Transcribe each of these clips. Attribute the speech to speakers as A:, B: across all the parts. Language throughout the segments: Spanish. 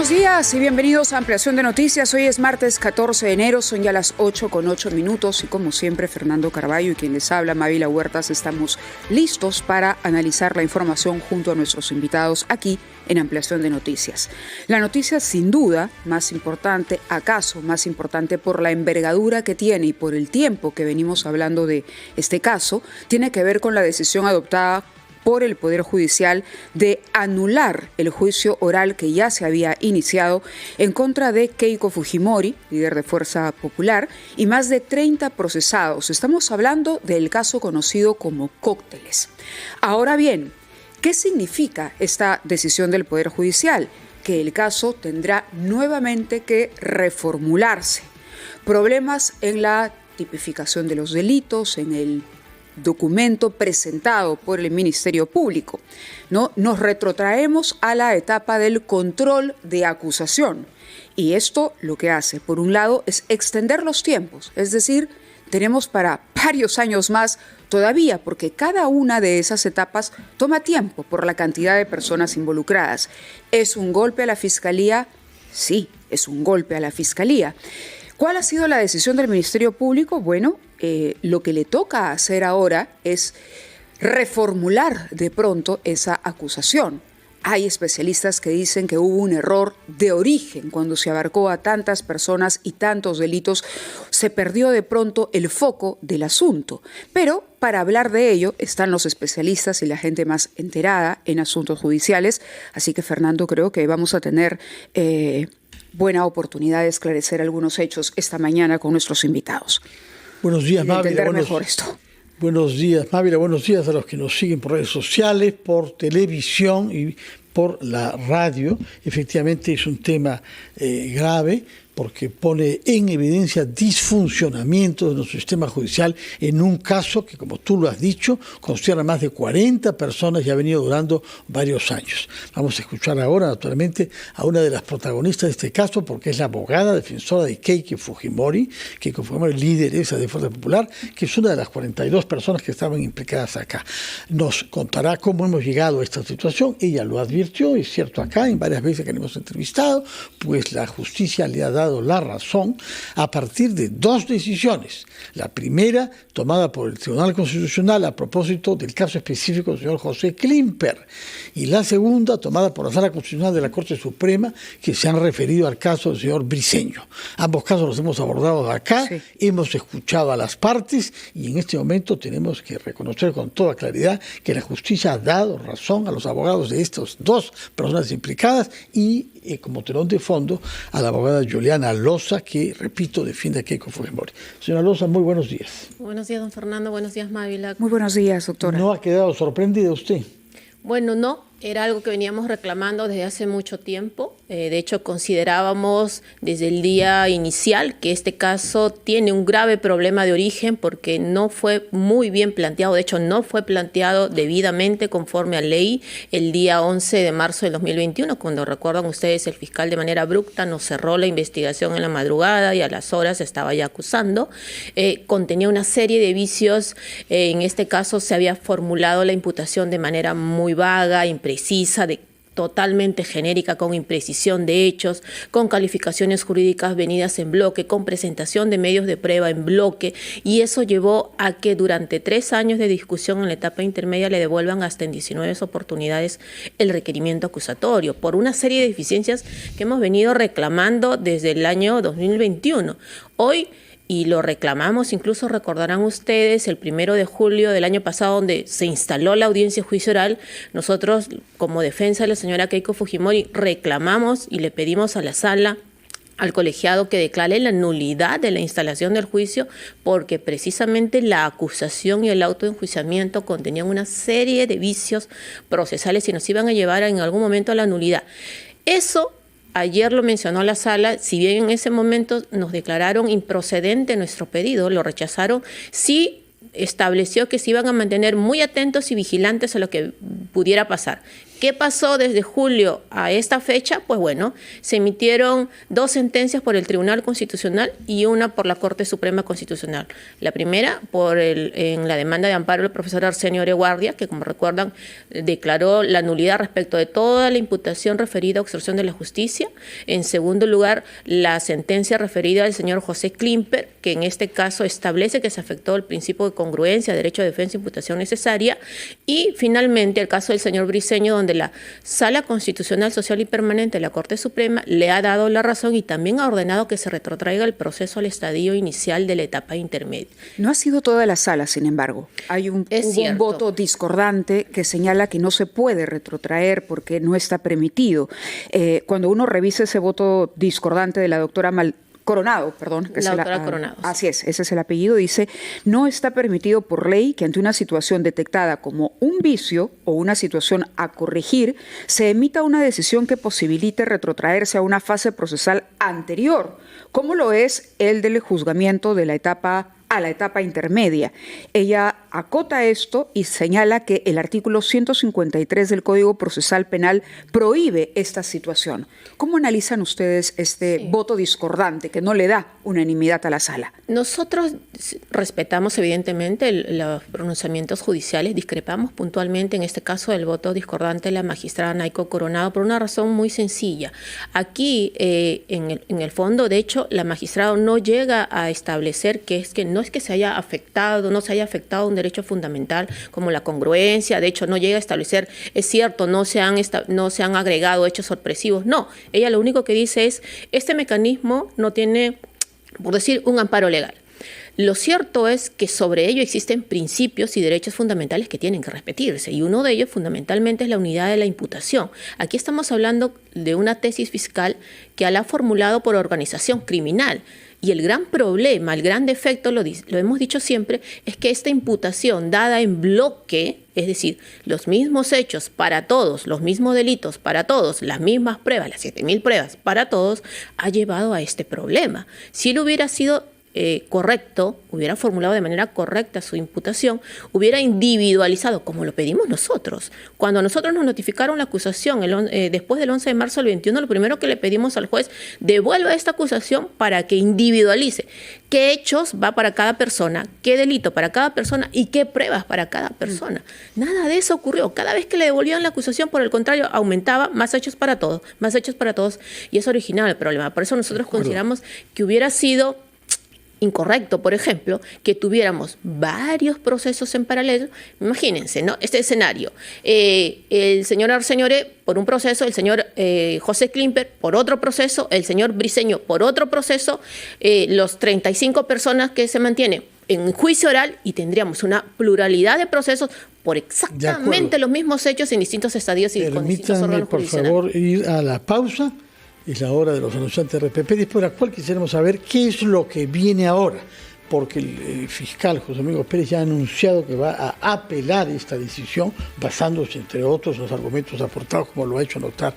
A: Buenos días y bienvenidos a Ampliación de Noticias. Hoy es martes 14 de enero, son ya las 8:08 y como siempre Fernando Carballo y quien les habla, Mávila Huertas, estamos listos para analizar la información junto a nuestros invitados aquí en Ampliación de Noticias. La noticia sin duda más importante, acaso más importante por la envergadura que tiene y por el tiempo que venimos hablando de este caso, tiene que ver con la decisión adoptada por el Poder Judicial de anular el juicio oral que ya se había iniciado en contra de Keiko Fujimori, líder de Fuerza Popular, y más de 30 procesados. Estamos hablando del caso conocido como Cócteles. Ahora bien, ¿qué significa esta decisión del Poder Judicial? Que el caso tendrá nuevamente que reformularse. Problemas en la tipificación de los delitos, en el documento presentado por el Ministerio Público, ¿no? Nos retrotraemos a la etapa del control de acusación. Y esto lo que hace, por un lado, es extender los tiempos. Es decir, tenemos para varios años más todavía, porque cada una de esas etapas toma tiempo por la cantidad de personas involucradas. ¿Es un golpe a la Fiscalía? Sí, es un golpe a la Fiscalía. ¿Cuál ha sido la decisión del Ministerio Público? Bueno, lo que le toca hacer ahora es reformular de pronto esa acusación. Hay especialistas que dicen que hubo un error de origen cuando se abarcó a tantas personas y tantos delitos, se perdió de pronto el foco del asunto. Pero para hablar de ello están los especialistas y la gente más enterada en asuntos judiciales. Así que, Fernando, creo que vamos a tener buena oportunidad de esclarecer algunos hechos esta mañana con nuestros invitados.
B: Buenos días, Mávila.
A: Buenos
B: días, Mávila. Buenos días a los que nos siguen por redes sociales, por televisión y por la radio. Efectivamente es un tema grave porque pone en evidencia disfuncionamiento de nuestro sistema judicial en un caso que, como tú lo has dicho, concierne a más de 40 personas y ha venido durando varios años. Vamos a escuchar ahora, naturalmente, a una de las protagonistas de este caso, porque es la abogada defensora de Keiko Fujimori, lideresa de Fuerza Popular, que es una de las 42 personas que estaban implicadas acá. Nos contará cómo hemos llegado a esta situación. Ella lo advirtió, es cierto acá, en varias veces que le hemos entrevistado, pues la justicia le ha dado la razón a partir de dos decisiones. La primera, tomada por el Tribunal Constitucional a propósito del caso específico del señor José Klimper, y la segunda, tomada por la Sala Constitucional de la Corte Suprema, que se han referido al caso del señor Briceño. Ambos casos los hemos abordado acá, sí. Hemos escuchado a las partes y en este momento tenemos que reconocer con toda claridad que la justicia ha dado razón a los abogados de estas dos personas implicadas y como telón de fondo a la abogada Juliana Loza, que, repito, defiende a Keiko Fujimori. Señora Loza, muy buenos días.
C: Buenos días, don Fernando. Buenos días, Mávila.
A: Muy buenos días, doctora.
B: ¿No ha quedado sorprendida usted?
C: Bueno, no. Era algo que veníamos reclamando desde hace mucho tiempo. De hecho, considerábamos desde el día inicial que este caso tiene un grave problema de origen porque no fue muy bien planteado. De hecho, no fue planteado debidamente conforme a ley el día 11 de marzo del 2021, cuando recuerdan ustedes el fiscal de manera abrupta nos cerró la investigación en la madrugada y a las horas estaba ya acusando. Contenía una serie de vicios. En este caso se había formulado la imputación de manera muy vaga, imprecisa, totalmente genérica, con imprecisión de hechos, con calificaciones jurídicas venidas en bloque, con presentación de medios de prueba en bloque, y eso llevó a que durante 3 años de discusión en la etapa intermedia le devuelvan hasta en 19 oportunidades el requerimiento acusatorio, por una serie de deficiencias que hemos venido reclamando desde el año 2021. Hoy, y lo reclamamos, incluso recordarán ustedes, el 1 de julio del año pasado, donde se instaló la audiencia de juicio oral, nosotros, como defensa de la señora Keiko Fujimori, reclamamos y le pedimos a la sala, al colegiado, que declare la nulidad de la instalación del juicio, porque precisamente la acusación y el autoenjuiciamiento contenían una serie de vicios procesales y nos iban a llevar en algún momento a la nulidad. Eso ayer lo mencionó la sala, si bien en ese momento nos declararon improcedente nuestro pedido, lo rechazaron, sí estableció que se iban a mantener muy atentos y vigilantes a lo que pudiera pasar. ¿Qué pasó desde julio a esta fecha? Pues bueno, se emitieron 2 sentencias por el Tribunal Constitucional y una por la Corte Suprema Constitucional. La primera en la demanda de amparo del profesor Arsenio Oreguardia, que como recuerdan declaró la nulidad respecto de toda la imputación referida a obstrucción de la justicia. En segundo lugar, la sentencia referida al señor José Klimper, que en este caso establece que se afectó el principio de congruencia, derecho de defensa e imputación necesaria. Y finalmente el caso del señor Briceño, donde la Sala Constitucional Social y Permanente de la Corte Suprema le ha dado la razón y también ha ordenado que se retrotraiga el proceso al estadio inicial de la etapa intermedia.
A: No ha sido toda la sala, sin embargo. Hubo un voto discordante que señala que no se puede retrotraer porque no está permitido. Cuando uno revisa ese voto discordante de la doctora Coronado, perdón.
C: Coronado.
A: Así es, ese es el apellido. Dice, no está permitido por ley que ante una situación detectada como un vicio o una situación a corregir, se emita una decisión que posibilite retrotraerse a una fase procesal anterior, como lo es el del juzgamiento de la etapa a la etapa intermedia. Ella acota esto y señala que el artículo 153 del Código Procesal Penal prohíbe esta situación. ¿Cómo analizan ustedes este voto discordante que no le da unanimidad a la sala?
C: Nosotros respetamos evidentemente los pronunciamientos judiciales, discrepamos puntualmente en este caso del voto discordante de la magistrada Naico Coronado por una razón muy sencilla. Aquí, en el fondo, de hecho, la magistrada no llega a establecer que no es que se haya afectado un derecho fundamental como la congruencia, de hecho no llega a establecer, es cierto, no se han agregado hechos sorpresivos, no, ella lo único que dice es, este mecanismo no tiene, por decir, un amparo legal. Lo cierto es que sobre ello existen principios y derechos fundamentales que tienen que repetirse y uno de ellos fundamentalmente es la unidad de la imputación. Aquí estamos hablando de una tesis fiscal que la ha formulado por organización criminal. Y el gran problema, el gran defecto, lo hemos dicho siempre, es que esta imputación dada en bloque, es decir, los mismos hechos para todos, los mismos delitos para todos, las mismas pruebas, las 7.000 pruebas para todos, ha llevado a este problema. Si él hubiera sido correcto, hubiera formulado de manera correcta su imputación, hubiera individualizado, como lo pedimos nosotros. Cuando nosotros nos notificaron la acusación después del 11 de marzo del 21, lo primero que le pedimos al juez, devuelva esta acusación para que individualice qué hechos va para cada persona, qué delito para cada persona y qué pruebas para cada persona. Nada de eso ocurrió. Cada vez que le devolvían la acusación, por el contrario, aumentaba más hechos para todos, y eso originaba el problema. Por eso nosotros consideramos que hubiera sido incorrecto, por ejemplo, que tuviéramos varios procesos en paralelo. Imagínense, ¿no? Este escenario. El señor Arseñore por un proceso, el señor José Klimper por otro proceso, el señor Briceño por otro proceso, los 35 personas que se mantienen en juicio oral y tendríamos una pluralidad de procesos por exactamente los mismos hechos en distintos estadios y con distintos órganos jurisdiccionales.
B: Por favor, ir a la pausa. Es la hora de los anunciantes RPP, después de la cual quisiéramos saber qué es lo que viene ahora, porque el fiscal José Domingo Pérez ya ha anunciado que va a apelar esta decisión, basándose, entre otros, en los argumentos aportados, como lo ha hecho notar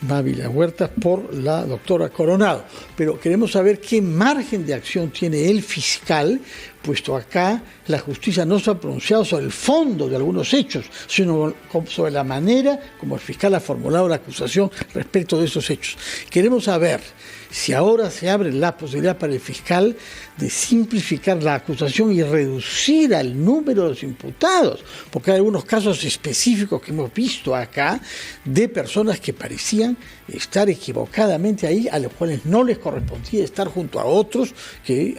B: Mávila Huertas, por la doctora Coronado. Pero queremos saber qué margen de acción tiene el fiscal, puesto acá la justicia no se ha pronunciado sobre el fondo de algunos hechos, sino sobre la manera como el fiscal ha formulado la acusación respecto de esos hechos. Queremos saber si ahora se abre la posibilidad para el fiscal de simplificar la acusación y reducir al número de los imputados, porque hay algunos casos específicos que hemos visto acá de personas que parecían estar equivocadamente ahí, a los cuales no les correspondía estar junto a otros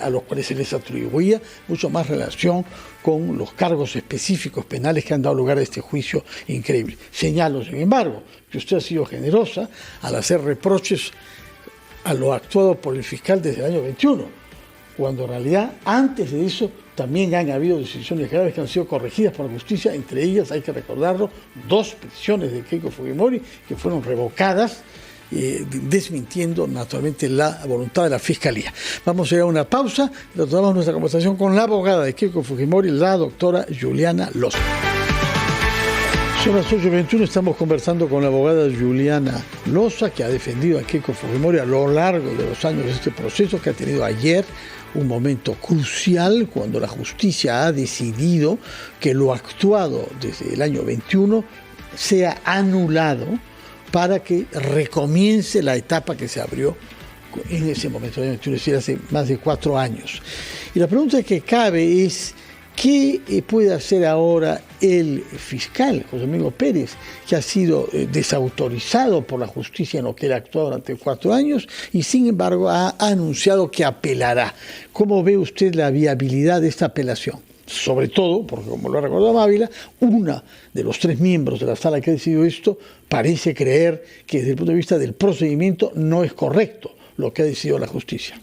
B: a los cuales se les atribuía mucho más relación con los cargos específicos penales que han dado lugar a este juicio increíble. Señalo, sin embargo, que usted ha sido generosa al hacer reproches a lo actuado por el fiscal desde el año 21, cuando en realidad antes de eso también han habido decisiones graves que han sido corregidas por la justicia, entre ellas, hay que recordarlo, 2 peticiones de Keiko Fujimori que fueron revocadas, desmintiendo naturalmente la voluntad de la Fiscalía. Vamos a ir a una pausa y retomamos nuestra conversación con la abogada de Keiko Fujimori, la doctora Juliana Loza. Son las 8:21, estamos conversando con la abogada Juliana Loza, que ha defendido a Keiko Fujimori a lo largo de los años de este proceso, que ha tenido ayer un momento crucial cuando la justicia ha decidido que lo actuado desde el año 21 sea anulado para que recomience la etapa que se abrió en ese momento, es decir, hace más de 4 años. Y la pregunta que cabe es, ¿qué puede hacer ahora el fiscal José Domingo Pérez, que ha sido desautorizado por la justicia en lo que él actuó durante 4 años y sin embargo ha anunciado que apelará? ¿Cómo ve usted la viabilidad de esta apelación? Sobre todo, porque como lo ha recordado Mávila, una de los 3 miembros de la sala que ha decidido esto parece creer que desde el punto de vista del procedimiento no es correcto lo que ha decidido la justicia.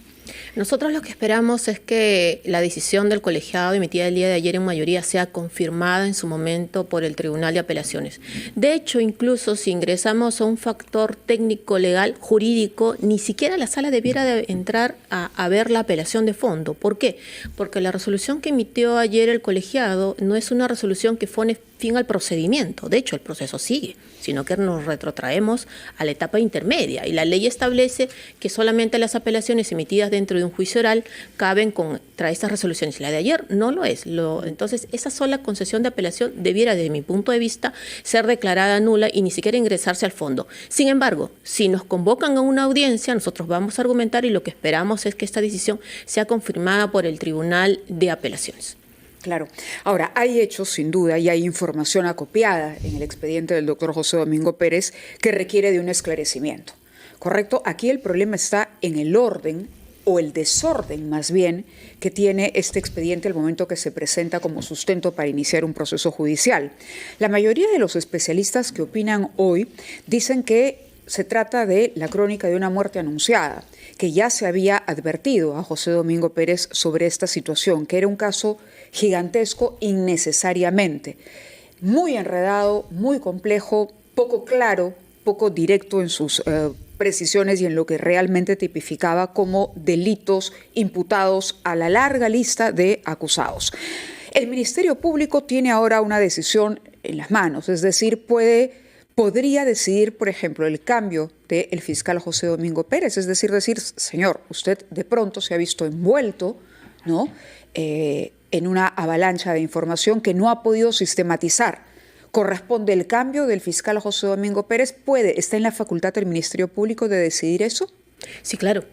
C: Nosotros lo que esperamos es que la decisión del colegiado emitida el día de ayer en mayoría sea confirmada en su momento por el Tribunal de Apelaciones. De hecho, incluso si ingresamos a un factor técnico, legal, jurídico, ni siquiera la sala debiera de entrar a ver la apelación de fondo. ¿Por qué? Porque la resolución que emitió ayer el colegiado no es una resolución que pone fin al procedimiento. De hecho, el proceso sigue, sino que nos retrotraemos a la etapa intermedia. Y la ley establece que solamente las apelaciones emitidas dentro de un juicio oral caben contra estas resoluciones. La de ayer no lo es. Entonces, esa sola concesión de apelación debiera, desde mi punto de vista, ser declarada nula y ni siquiera ingresarse al fondo. Sin embargo, si nos convocan a una audiencia, nosotros vamos a argumentar y lo que esperamos es que esta decisión sea confirmada por el Tribunal de Apelaciones.
A: Claro. Ahora, hay hechos, sin duda, y hay información acopiada en el expediente del doctor José Domingo Pérez que requiere de un esclarecimiento. ¿Correcto? Aquí el problema está en el orden, o el desorden más bien, que tiene este expediente al momento que se presenta como sustento para iniciar un proceso judicial. La mayoría de los especialistas que opinan hoy dicen que se trata de la crónica de una muerte anunciada, que ya se había advertido a José Domingo Pérez sobre esta situación, que era un caso gigantesco innecesariamente, muy enredado, muy complejo, poco claro, poco directo en sus precisiones y en lo que realmente tipificaba como delitos imputados a la larga lista de acusados. El Ministerio Público tiene ahora una decisión en las manos, es decir, podría decidir, por ejemplo, el cambio del fiscal José Domingo Pérez, es decir, señor, usted de pronto se ha visto envuelto, ¿no?, en una avalancha de información que no ha podido sistematizar. ¿Corresponde el cambio del fiscal José Domingo Pérez? ¿Está en la facultad del Ministerio Público de decidir eso?
C: Sí, claro.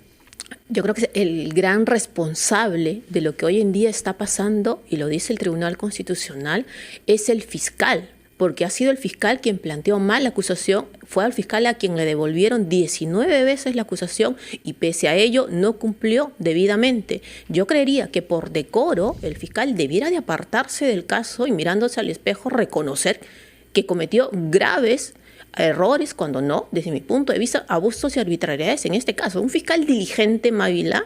C: Yo creo que el gran responsable de lo que hoy en día está pasando, y lo dice el Tribunal Constitucional, es el fiscal, porque ha sido el fiscal quien planteó mal la acusación, fue al fiscal a quien le devolvieron 19 veces la acusación y pese a ello no cumplió debidamente. Yo creería que por decoro el fiscal debiera de apartarse del caso y mirándose al espejo reconocer que cometió graves errores, cuando no, desde mi punto de vista, abusos y arbitrariedades. En este caso, un fiscal diligente, Mávila,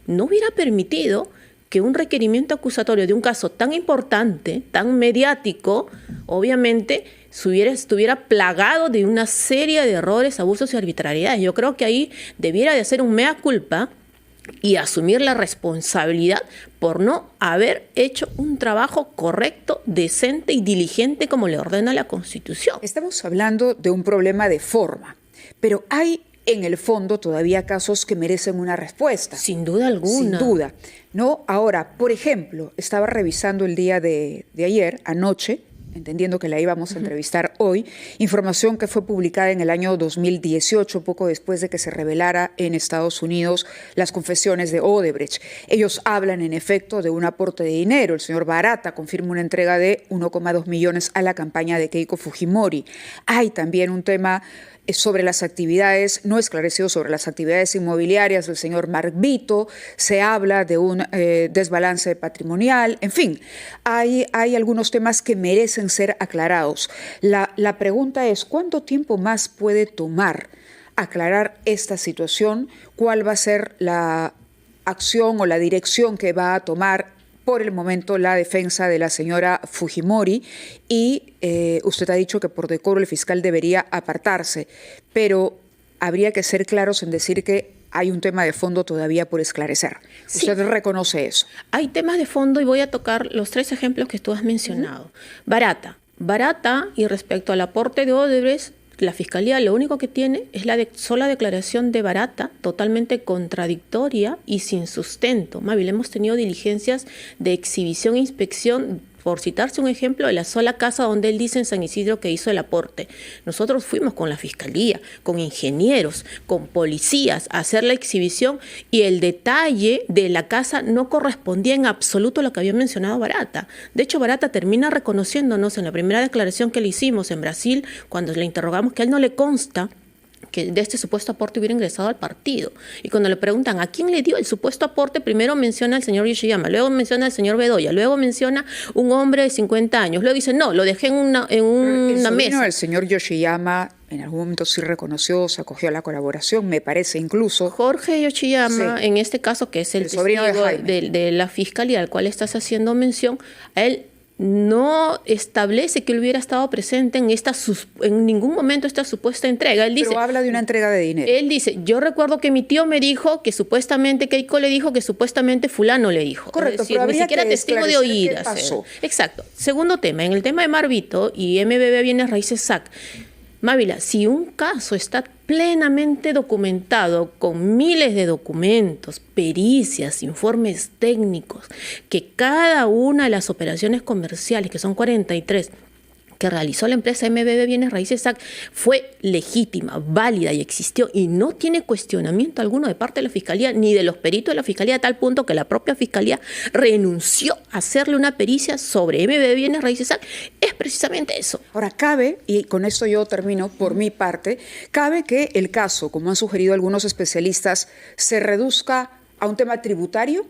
C: no hubiera permitido que un requerimiento acusatorio de un caso tan importante, tan mediático, obviamente estuviera plagado de una serie de errores, abusos y arbitrariedades. Yo creo que ahí debiera de hacer un mea culpa y asumir la responsabilidad por no haber hecho un trabajo correcto, decente y diligente como le ordena la Constitución.
A: Estamos hablando de un problema de forma, pero hay en el fondo todavía casos que merecen una respuesta.
C: Sin duda alguna.
A: Sin duda. ¿No? Ahora, por ejemplo, estaba revisando el día de ayer, anoche, entendiendo que la íbamos a entrevistar hoy, información que fue publicada en el año 2018, poco después de que se revelara en Estados Unidos las confesiones de Odebrecht. Ellos hablan, en efecto, de un aporte de dinero. El señor Barata confirma una entrega de 1,2 millones a la campaña de Keiko Fujimori. Hay también un tema sobre las actividades, no esclarecido sobre las actividades inmobiliarias del señor Mark Vito, se habla de un desbalance patrimonial, en fin, hay algunos temas que merecen ser aclarados. La pregunta es, ¿cuánto tiempo más puede tomar aclarar esta situación? ¿Cuál va a ser la acción o la dirección que va a tomar por el momento la defensa de la señora Fujimori? Y usted ha dicho que por decoro el fiscal debería apartarse, pero habría que ser claros en decir que hay un tema de fondo todavía por esclarecer. Sí. ¿Usted reconoce eso?
C: Hay temas de fondo y voy a tocar los 3 ejemplos que tú has mencionado. Barata, y respecto al aporte de Odebrecht, la Fiscalía lo único que tiene es la sola declaración de Barata, totalmente contradictoria y sin sustento. Mávila, hemos tenido diligencias de exhibición e inspección por citarse un ejemplo, de la sola casa donde él dice en San Isidro que hizo el aporte. Nosotros fuimos con la fiscalía, con ingenieros, con policías a hacer la exhibición y el detalle de la casa no correspondía en absoluto a lo que había mencionado Barata. De hecho, Barata termina reconociéndonos en la primera declaración que le hicimos en Brasil, cuando le interrogamos, que a él no le consta que de este supuesto aporte hubiera ingresado al partido. Y cuando le preguntan a quién le dio el supuesto aporte, primero menciona al señor Yoshiyama, luego menciona al señor Bedoya, luego menciona un hombre de 50 años, luego dice, no, lo dejé en una mesa.
A: El señor Yoshiyama en algún momento sí reconoció, se acogió a la colaboración, me parece incluso.
C: Jorge Yoshiyama, sí, en este caso, que es el
A: sobrino
C: de la fiscalía al cual estás haciendo mención, a él no establece que él hubiera estado presente en ningún momento esta supuesta entrega. Él dice,
A: pero habla de una entrega de dinero.
C: Él dice, yo recuerdo que mi tío me dijo que supuestamente Keiko le dijo que supuestamente fulano le dijo.
A: Correcto,
C: es decir,
A: pero
C: ni siquiera testigo de oídas.
A: ¿Qué pasó?
C: Exacto. Segundo tema, en el tema de Marvito y MBB Bienes Raíces SAC, Mávila, si un caso está plenamente documentado con miles de documentos, pericias, informes técnicos, que cada una de las operaciones comerciales, que son 43, que realizó la empresa MBB Bienes Raíces SAC fue legítima, válida y existió y no tiene cuestionamiento alguno de parte de la Fiscalía ni de los peritos de la Fiscalía, a tal punto que la propia Fiscalía renunció a hacerle una pericia sobre MBB Bienes Raíces SAC, es precisamente eso.
A: Ahora, cabe, y con esto yo termino por mi parte, cabe que el caso, como han sugerido algunos especialistas, se reduzca a un tema tributario.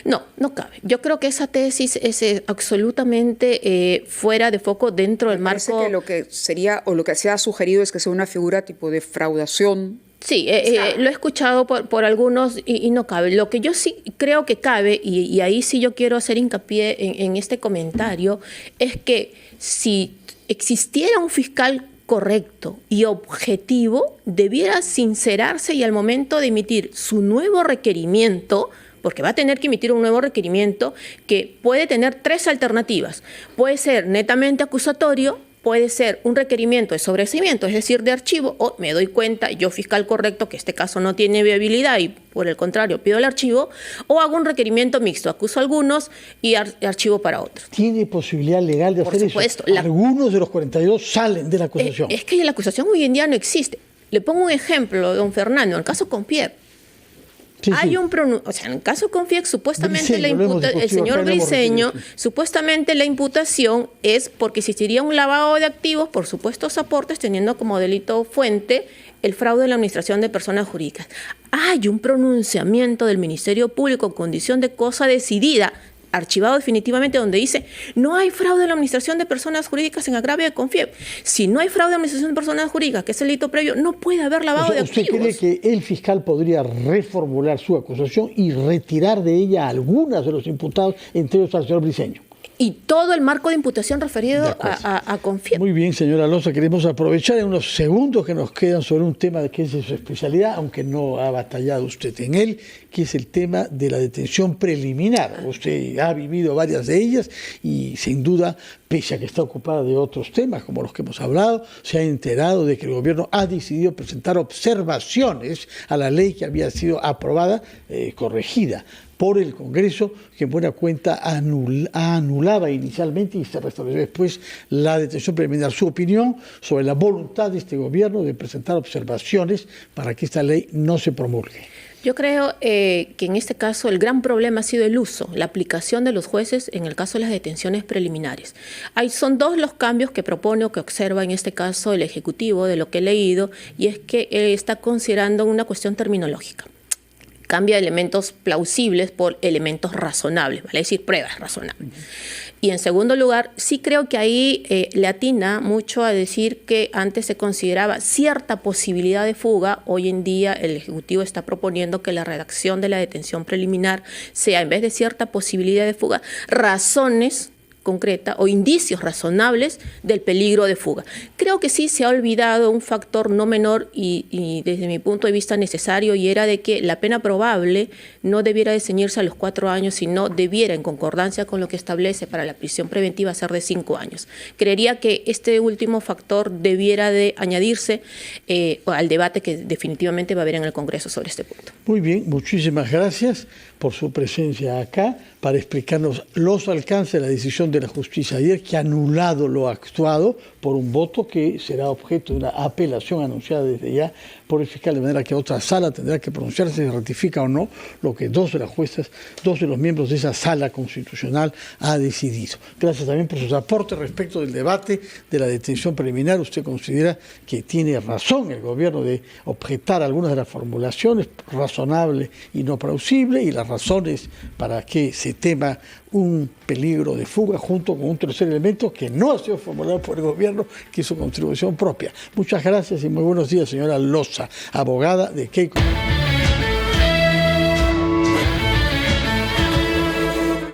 C: No, no cabe. Yo creo que esa tesis es absolutamente fuera de foco dentro del marco.
A: Parece que lo que sería, o lo que se ha sugerido es que sea una figura tipo de defraudación.
C: Sí, lo he escuchado por algunos y no cabe. Lo que yo sí creo que cabe, y ahí sí yo quiero hacer hincapié en este comentario, es que si existiera un fiscal correcto y objetivo, debiera sincerarse y al momento de emitir su nuevo requerimiento, porque va a tener que emitir un nuevo requerimiento que puede tener tres alternativas. Puede ser netamente acusatorio, puede ser un requerimiento de sobreseimiento, es decir, de archivo, o me doy cuenta, yo fiscal correcto, que este caso no tiene viabilidad y por el contrario pido el archivo, o hago un requerimiento mixto, acuso a algunos y archivo para otros.
B: ¿Tiene posibilidad legal de hacer eso? Algunos de los 42 salen de la acusación.
C: Es que la acusación hoy en día no existe. Le pongo un ejemplo, don Fernando, en el caso Confiep. Sí, hay sí. En el caso Confiep, supuestamente el señor Briceño, supuestamente la imputación es porque existiría un lavado de activos por supuestos aportes, teniendo como delito fuente el fraude en la administración de personas jurídicas. Hay un pronunciamiento del Ministerio Público en condición de cosa decidida, archivado definitivamente, donde dice no hay fraude en la administración de personas jurídicas en agravio de Confiep. Si no hay fraude en la administración de personas jurídicas, que es el delito previo, no puede haber lavado de activos.
B: ¿Usted cree que el fiscal podría reformular su acusación y retirar de ella a algunas de los imputados, entre ellos al señor Briceño?
C: Y todo el marco de imputación referido a Confiep.
B: Muy bien, señora Alonso, queremos aprovechar en unos segundos que nos quedan sobre un tema que es de su especialidad, aunque no ha batallado usted en él, que es el tema de la detención preliminar. Usted ha vivido varias de ellas y sin duda, pese a que está ocupada de otros temas como los que hemos hablado, se ha enterado de que el gobierno ha decidido presentar observaciones a la ley que había sido aprobada, corregida por el Congreso, que en buena cuenta anulaba inicialmente y se restableció después la detención preliminar. Su opinión sobre la voluntad de este gobierno de presentar observaciones para que esta ley no se promulgue.
C: Yo creo que en este caso el gran problema ha sido el uso, la aplicación de los jueces en el caso de las detenciones preliminares. Son dos los cambios que propone o que observa en este caso el Ejecutivo, de lo que he leído, y es que está considerando una cuestión terminológica. Cambia elementos plausibles por elementos razonables, vale decir, pruebas razonables. Y en segundo lugar, sí creo que ahí le atina mucho a decir que antes se consideraba cierta posibilidad de fuga. Hoy en día el Ejecutivo está proponiendo que la redacción de la detención preliminar sea, en vez de cierta posibilidad de fuga, razones concreta o indicios razonables del peligro de fuga. Creo que sí se ha olvidado un factor no menor y desde mi punto de vista necesario, y era de que la pena probable no debiera de ceñirse a los 4 años, sino debiera, en concordancia con lo que establece para la prisión preventiva, ser de 5 años. Creería que este último factor debiera de añadirse al debate que definitivamente va a haber en el Congreso sobre este punto.
B: Muy bien, muchísimas gracias por su presencia acá para explicarnos los alcances de la decisión del de la Justicia ayer, que ha anulado lo actuado por un voto que será objeto de una apelación anunciada desde ya por el fiscal, de manera que otra sala tendrá que pronunciarse si ratifica o no lo que dos de los miembros de esa sala constitucional ha decidido. Gracias también por sus aportes respecto del debate de la detención preliminar. Usted considera que tiene razón el gobierno de objetar algunas de las formulaciones, razonable y no plausible, y las razones para que se tema un peligro de fuga junto con un tercer elemento que no ha sido formulado por el gobierno, que es su contribución propia. Muchas gracias y muy buenos días, señora Loza, abogada de Keiko.